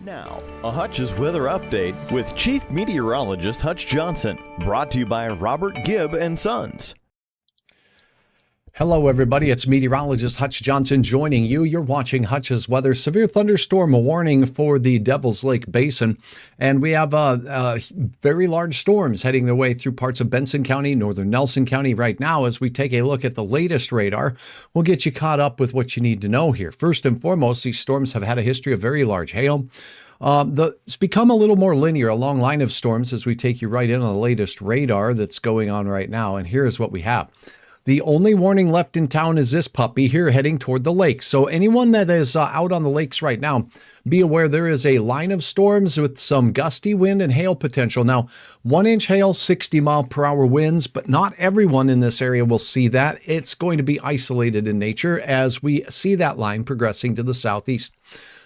Now, a Hutch's weather update with Chief Meteorologist Hutch Johnson, brought to you by Robert Gibb and Sons. Hello, everybody. It's meteorologist Hutch Johnson joining you. You're watching Hutch's weather. Severe thunderstorm warning for the Devil's Lake Basin. And we have very large storms heading their way through parts of Benson County, northern Nelson County right now. As we take a look at the latest radar, we'll get you caught up with what you need to know here. First and foremost, these storms have had a history of very large hail. It's become a little more linear, a long line of storms as we take you right in on the latest radar that's going on right now. And here's what we have. The only warning left in town is this puppy here heading toward the lake. So anyone that is out on the lakes right now, be aware there is a line of storms with some gusty wind and hail potential. Now, 1-inch hail, 60-mile-per-hour winds, but not everyone in this area will see that. It's going to be isolated in nature as we see that line progressing to the southeast.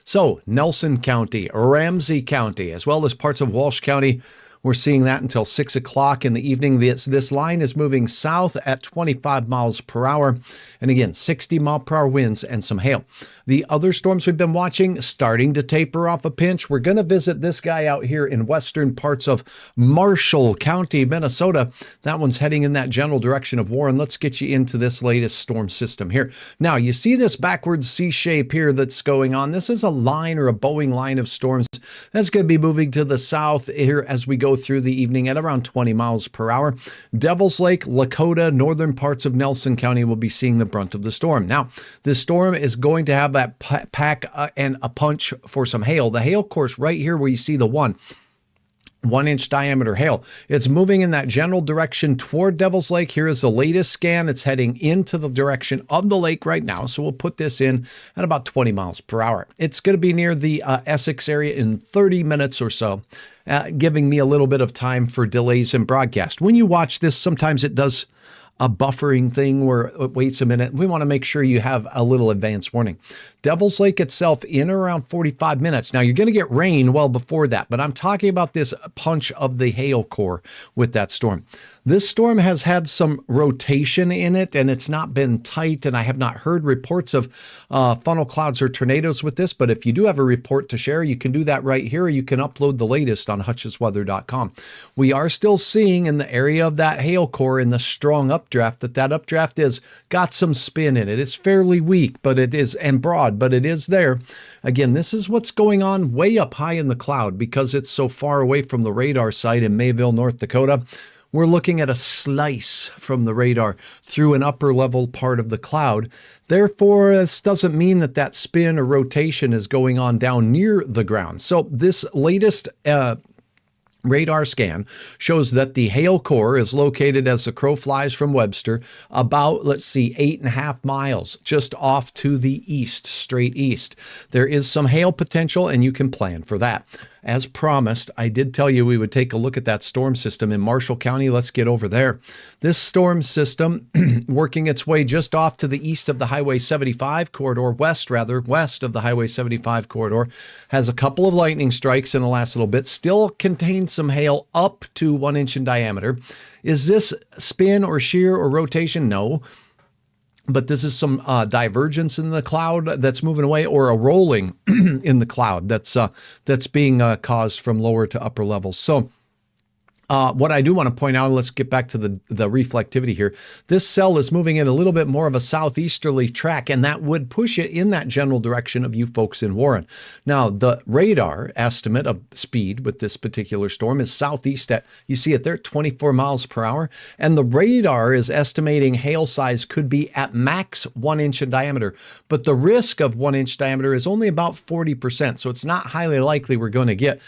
So Nelson County, Ramsey County, as well as parts of Walsh County, we're seeing that until 6 o'clock in the evening. This line is moving south at 25 miles per hour. And again, 60-mile-per-hour winds and some hail. The other storms we've been watching starting to taper off a pinch. We're going to visit this guy out here in western parts of Marshall County, Minnesota. That one's heading in that general direction of Warren. Let's get you into this latest storm system here. Now, you see this backwards C shape here that's going on. This is a line or a bowing line of storms that's going to be moving to the south here as we go through the evening at around 20 miles per hour. Devil's Lake, Lakota, northern parts of Nelson County will be seeing the brunt of the storm. Now, this storm is going to have that pack and a punch for some hail. The hail course right here where you see the 1-inch diameter hail. It's moving in that general direction toward Devil's Lake. Here is the latest scan. It's heading into the direction of the lake right now. So we'll put this in at about 20 miles per hour. It's going to be near the Essex area in 30 minutes or so, giving me a little bit of time for delays in broadcast. When you watch this, sometimes it does a buffering thing where it waits a minute. We want to make sure you have a little advance warning. Devil's Lake itself in around 45 minutes. Now, you're going to get rain well before that, but I'm talking about this punch of the hail core with that storm. This storm has had some rotation in it, and it's not been tight, and I have not heard reports of funnel clouds or tornadoes with this, but if you do have a report to share, you can do that right here, or you can upload the latest on hutchesweather.com. We are still seeing in the area of that hail core in the strong updraft that updraft is got some spin in it. It's fairly weak, but it is, and broad, but it is there. Again, this is what's going on way up high in the cloud because it's so far away from the radar site in Mayville, North Dakota. We're looking at a slice from the radar through an upper level part of the cloud. Therefore, this doesn't mean that that spin or rotation is going on down near the ground. So this latest radar scan shows that the hail core is located as the crow flies from Webster about, let's see, 8.5 miles just off to the east, straight east. There is some hail potential and you can plan for that. As promised, I did tell you we would take a look at that storm system in Marshall County. Let's get over there. This storm system working its way just off to the east of the Highway 75 corridor, west of the Highway 75 corridor, has a couple of lightning strikes in the last little bit, still contains some hail up to 1 inch in diameter. Is this spin or shear or rotation? No. But this is some divergence in the cloud that's moving away, or a rolling in the cloud that's being caused from lower to upper levels. So what I do want to point out, let's get back to the reflectivity here. This cell is moving in a little bit more of a southeasterly track, and that would push it in that general direction of you folks in Warren. Now, the radar estimate of speed with this particular storm is southeast at, you see it there, 24 miles per hour. And the radar is estimating hail size could be at max 1 inch in diameter. But the risk of 1 inch diameter is only about 40%. So it's not highly likely we're going to get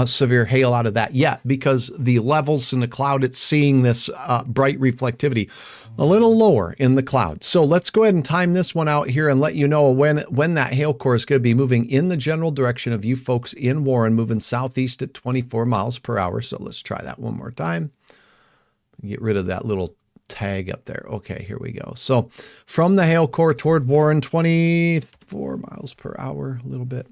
severe hail out of that yet, because the levels in the cloud, it's seeing this bright reflectivity a little lower in the cloud. So let's go ahead and time this one out here and let you know when that hail core is going to be moving in the general direction of you folks in Warren, moving southeast at 24 miles per hour. So let's try that one more time. Get rid of that little tag up there. Okay, here we go. So from the hail core toward Warren, 24 miles per hour, a little bit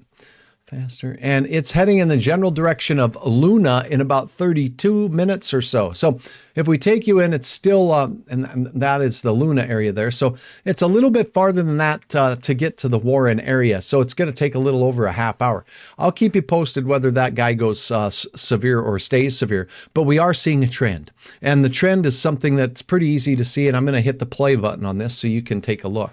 faster. And it's heading in the general direction of Luna in about 32 minutes or so. So If we take you in, it's still, and that is the Luna area there. So it's a little bit farther than that to get to the Warren area. So it's going to take a little over a half hour. I'll keep you posted whether that guy goes severe or stays severe, but we are seeing a trend. And the trend is something that's pretty easy to see. And I'm going to hit the play button on this so you can take a look.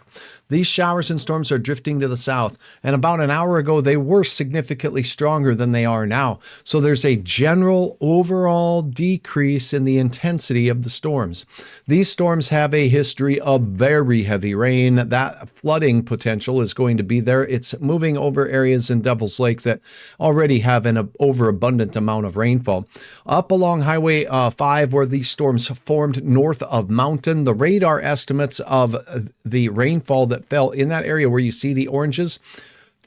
These showers and storms are drifting to the south, and about an hour ago, they were significantly stronger than they are now. So there's a general overall decrease in the intensity of the storms. These storms have a history of very heavy rain. That flooding potential is going to be there. It's moving over areas in Devil's Lake that already have an overabundant amount of rainfall. Up along Highway 5, where these storms formed north of Mountain, the radar estimates of the rainfall that fell in that area where you see the oranges,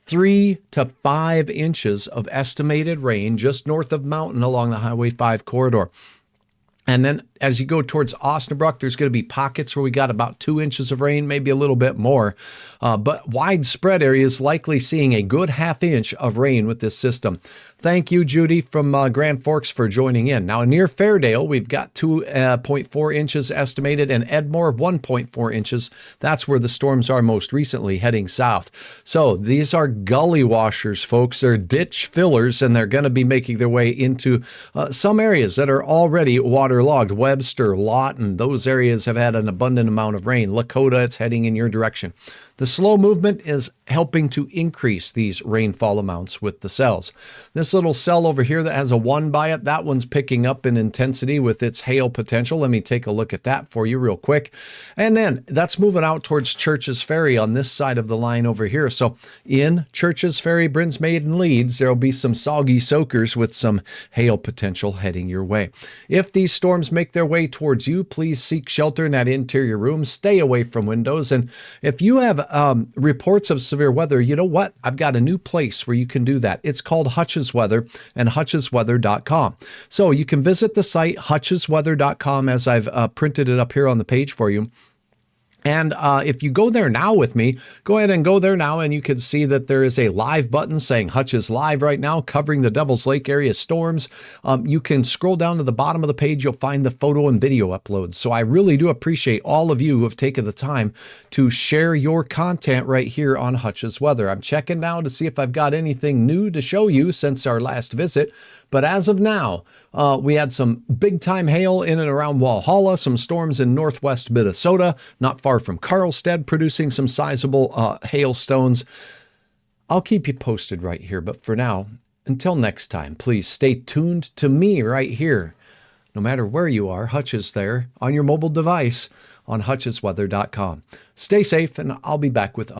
3 to 5 inches of estimated rain just north of Mountain along the Highway 5 corridor. And then as you go towards Osnabrück, there's going to be pockets where we got about 2 inches of rain, maybe a little bit more. But widespread areas likely seeing a good ½ inch of rain with this system. Thank you, Judy from Grand Forks, for joining in. Now, near Fairdale, we've got 2.4 inches estimated, and Edmore, 1.4 inches. That's where the storms are most recently heading south. So these are gully washers, folks. They're ditch fillers, and they're going to be making their way into some areas that are already waterlogged. Webster, Lawton, those areas have had an abundant amount of rain. Lakota, it's heading in your direction. The slow movement is helping to increase these rainfall amounts with the cells. This little cell over here that has a 1 by it, that one's picking up in intensity with its hail potential. Let me take a look at that for you real quick. And then that's moving out towards Church's Ferry on this side of the line over here. So in Church's Ferry, Brins Maiden Leads, there'll be some soggy soakers with some hail potential heading your way. If these storms make their way towards you, please seek shelter in that interior room. Stay away from windows. And if you have reports of severe weather, you know what? I've got a new place where you can do that. It's called Hutch's Weather and hutchesweather.com. So you can visit the site hutchesweather.com as I've printed it up here on the page for you. And if you go there now with me, go ahead and go there now, and you can see that there is a live button saying Hutch is live right now, covering the Devil's Lake area storms. You can scroll down to the bottom of the page. You'll find the photo and video uploads. So I really do appreciate all of you who have taken the time to share your content right here on Hutch's Weather. I'm checking now to see if I've got anything new to show you since our last visit. But as of now, we had some big-time hail in and around Walhalla, some storms in northwest Minnesota, not far from Carlstead, producing some sizable hailstones. I'll keep you posted right here. But for now, until next time, please stay tuned to me right here. No matter where you are, Hutch is there on your mobile device on hutchesweather.com. Stay safe, and I'll be back with